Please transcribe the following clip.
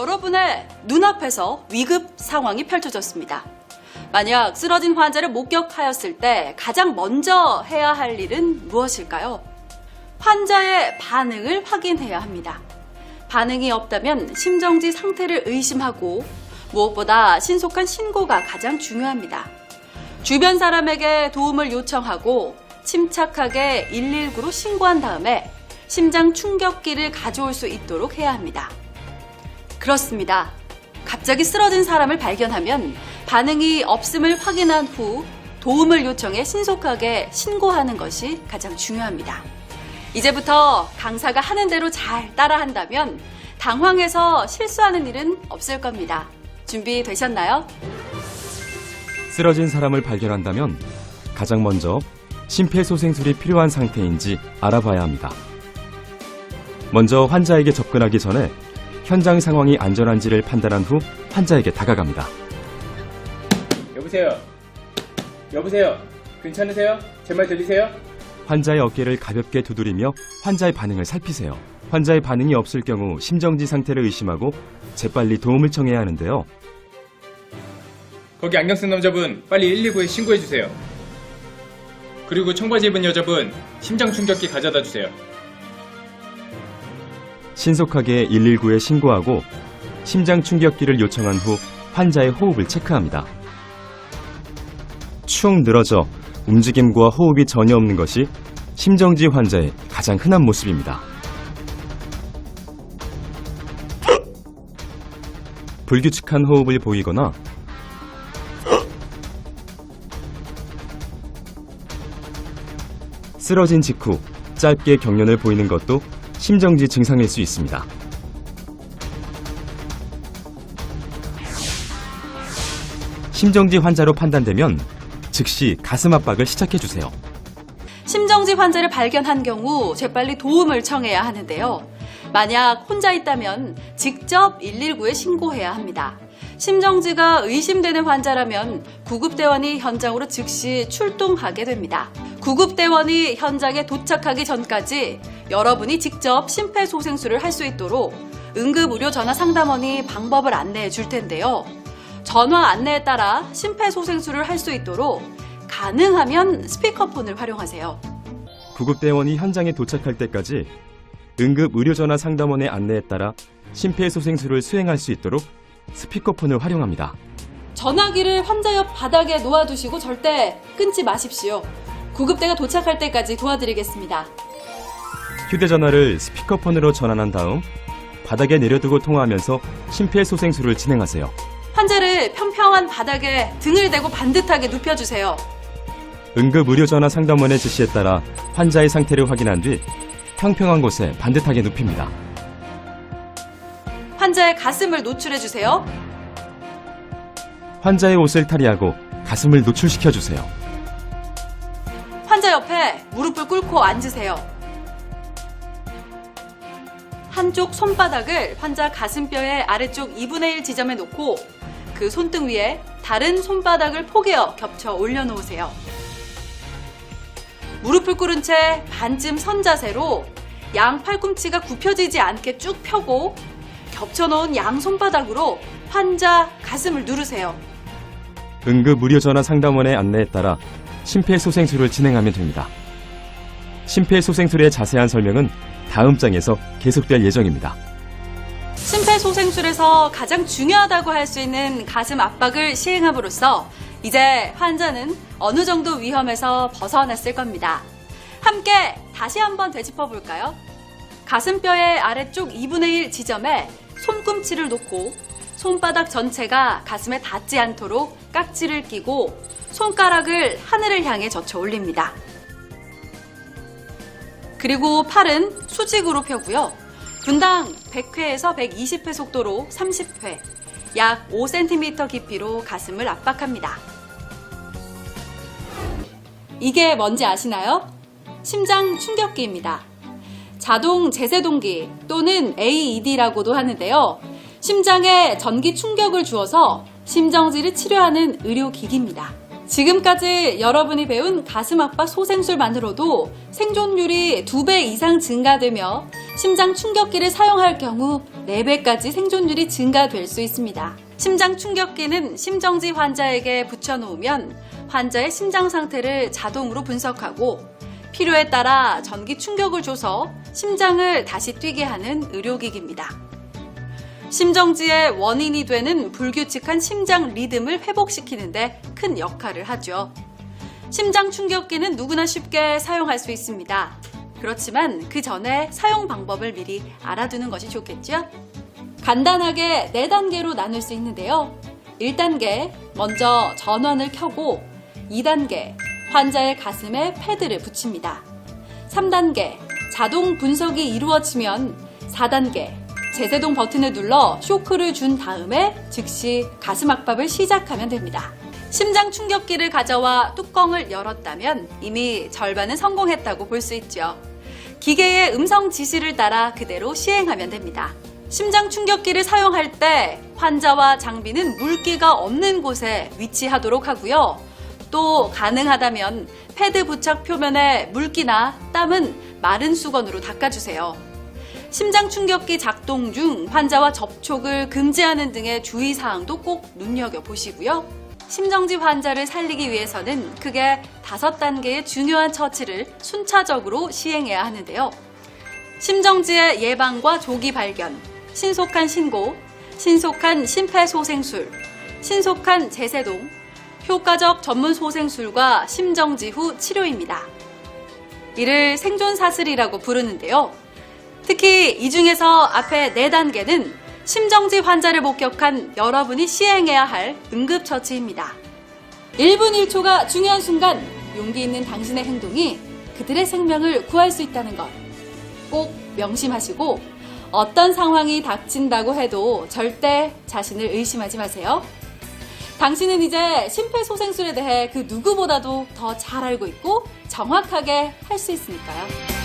여러분의 눈앞에서 위급 상황이 펼쳐졌습니다. 만약 쓰러진 환자를 목격하였을 때 가장 먼저 해야 할 일은 무엇일까요? 환자의 반응을 확인해야 합니다. 반응이 없다면 심정지 상태를 의심하고 무엇보다 신속한 신고가 가장 중요합니다. 주변 사람에게 도움을 요청하고 침착하게 119로 신고한 다음에 심장 충격기를 가져올 수 있도록 해야 합니다. 그렇습니다. 갑자기 쓰러진 사람을 발견하면 반응이 없음을 확인한 후 도움을 요청해 신속하게 신고하는 것이 가장 중요합니다. 이제부터 강사가 하는 대로 잘 따라한다면 당황해서 실수하는 일은 없을 겁니다. 준비되셨나요? 쓰러진 사람을 발견한다면 가장 먼저 심폐소생술이 필요한 상태인지 알아봐야 합니다. 먼저 환자에게 접근하기 전에 현장 상황이 안전한지를 판단한 후 환자에게 다가갑니다. 여보세요? 여보세요? 괜찮으세요? 제 말 들리세요? 환자의 어깨를 가볍게 두드리며 환자의 반응을 살피세요. 환자의 반응이 없을 경우 심정지 상태를 의심하고 재빨리 도움을 청해야 하는데요. 거기 안경 쓴 남자분 빨리 119에 신고해주세요. 그리고 청바지 입은 여자분 심장 충격기 가져다 주세요. 신속하게 119에 신고하고 심장 충격기를 요청한 후 환자의 호흡을 체크합니다. 축 늘어져 움직임과 호흡이 전혀 없는 것이 심정지 환자의 가장 흔한 모습입니다. 불규칙한 호흡을 보이거나 쓰러진 직후 짧게 경련을 보이는 것도 심정지 증상일 수 있습니다. 심정지 환자로 판단되면 즉시 가슴 압박을 시작해주세요. 심정지 환자를 발견한 경우 재빨리 도움을 청해야 하는데요. 만약 혼자 있다면 직접 119에 신고해야 합니다. 심정지가 의심되는 환자라면 구급대원이 현장으로 즉시 출동하게 됩니다. 구급대원이 현장에 도착하기 전까지 여러분이 직접 심폐소생술을 할 수 있도록 응급의료전화상담원이 방법을 안내해 줄 텐데요. 전화 안내에 따라 심폐소생술을 할 수 있도록 가능하면 스피커폰을 활용하세요. 구급대원이 현장에 도착할 때까지 응급의료전화상담원의 안내에 따라 심폐소생술을 수행할 수 있도록 스피커폰을 활용합니다. 전화기를 환자 옆 바닥에 놓아두시고 절대 끊지 마십시오. 구급대가 도착할 때까지 도와드리겠습니다. 휴대전화를 스피커폰으로 전환한 다음 바닥에 내려두고 통화하면서 심폐소생술을 진행하세요. 환자를 평평한 바닥에 등을 대고 반듯하게 눕혀주세요. 응급의료전화 상담원의 지시에 따라 환자의 상태를 확인한 뒤 평평한 곳에 반듯하게 눕힙니다. 환자의 가슴을 노출해주세요. 환자의 옷을 탈의하고 가슴을 노출시켜주세요. 환자 옆에 무릎을 꿇고 앉으세요. 한쪽 손바닥을 환자 가슴뼈의 아래쪽 2분의 1 지점에 놓고 그 손등 위에 다른 손바닥을 포개어 겹쳐 올려놓으세요. 무릎을 꿇은 채 반쯤 선 자세로 양 팔꿈치가 굽혀지지 않게 쭉 펴고 겹쳐놓은 양 손바닥으로 환자 가슴을 누르세요. 응급의료전화 상담원의 안내에 따라 심폐소생술을 진행하면 됩니다. 심폐소생술의 자세한 설명은 다음 장에서 계속될 예정입니다. 심폐소생술에서 가장 중요하다고 할 수 있는 가슴 압박을 시행함으로써 이제 환자는 어느 정도 위험에서 벗어났을 겁니다. 함께 다시 한번 되짚어볼까요? 가슴뼈의 아래쪽 2분의 1 지점에 손꿈치를 놓고 손바닥 전체가 가슴에 닿지 않도록 깍지를 끼고 손가락을 하늘을 향해 젖혀 올립니다. 그리고 팔은 수직으로 펴고요. 분당 100회에서 120회 속도로 30회, 약 5cm 깊이로 가슴을 압박합니다. 이게 뭔지 아시나요? 심장 충격기입니다. 자동 제세동기 또는 AED라고도 하는데요. 심장에 전기 충격을 주어서 심정지를 치료하는 의료기기입니다. 지금까지 여러분이 배운 가슴 압박 소생술만으로도 생존율이 2배 이상 증가되며 심장 충격기를 사용할 경우 4배까지 생존율이 증가될 수 있습니다. 심장 충격기는 심정지 환자에게 붙여놓으면 환자의 심장 상태를 자동으로 분석하고 필요에 따라 전기 충격을 줘서 심장을 다시 뛰게 하는 의료기기입니다. 심정지의 원인이 되는 불규칙한 심장 리듬을 회복시키는데 큰 역할을 하죠. 심장 충격기는 누구나 쉽게 사용할 수 있습니다. 그렇지만 그 전에 사용 방법을 미리 알아두는 것이 좋겠죠? 간단하게 4단계로 나눌 수 있는데요. 1단계, 먼저 전원을 켜고 2단계, 환자의 가슴에 패드를 붙입니다. 3단계, 자동 분석이 이루어지면 4단계, 제세동 버튼을 눌러 쇼크를 준 다음에 즉시 가슴 압박을 시작하면 됩니다. 심장 충격기를 가져와 뚜껑을 열었다면 이미 절반은 성공했다고 볼 수 있죠. 기계의 음성 지시를 따라 그대로 시행하면 됩니다. 심장 충격기를 사용할 때 환자와 장비는 물기가 없는 곳에 위치하도록 하고요. 또 가능하다면 패드 부착 표면에 물기나 땀은 마른 수건으로 닦아주세요. 심장 충격기 작동 중 환자와 접촉을 금지하는 등의 주의사항도 꼭 눈여겨보시고요. 심정지 환자를 살리기 위해서는 크게 5단계의 중요한 처치를 순차적으로 시행해야 하는데요. 심정지의 예방과 조기 발견, 신속한 신고, 신속한 심폐소생술, 신속한 제세동, 효과적 전문 소생술과 심정지 후 치료입니다. 이를 생존사슬이라고 부르는데요. 특히 이 중에서 앞에 4단계는 심정지 환자를 목격한 여러분이 시행해야 할 응급처치입니다. 1분 1초가 중요한 순간 용기 있는 당신의 행동이 그들의 생명을 구할 수 있다는 것 꼭 명심하시고 어떤 상황이 닥친다고 해도 절대 자신을 의심하지 마세요. 당신은 이제 심폐소생술에 대해 그 누구보다도 더 잘 알고 있고 정확하게 할 수 있으니까요.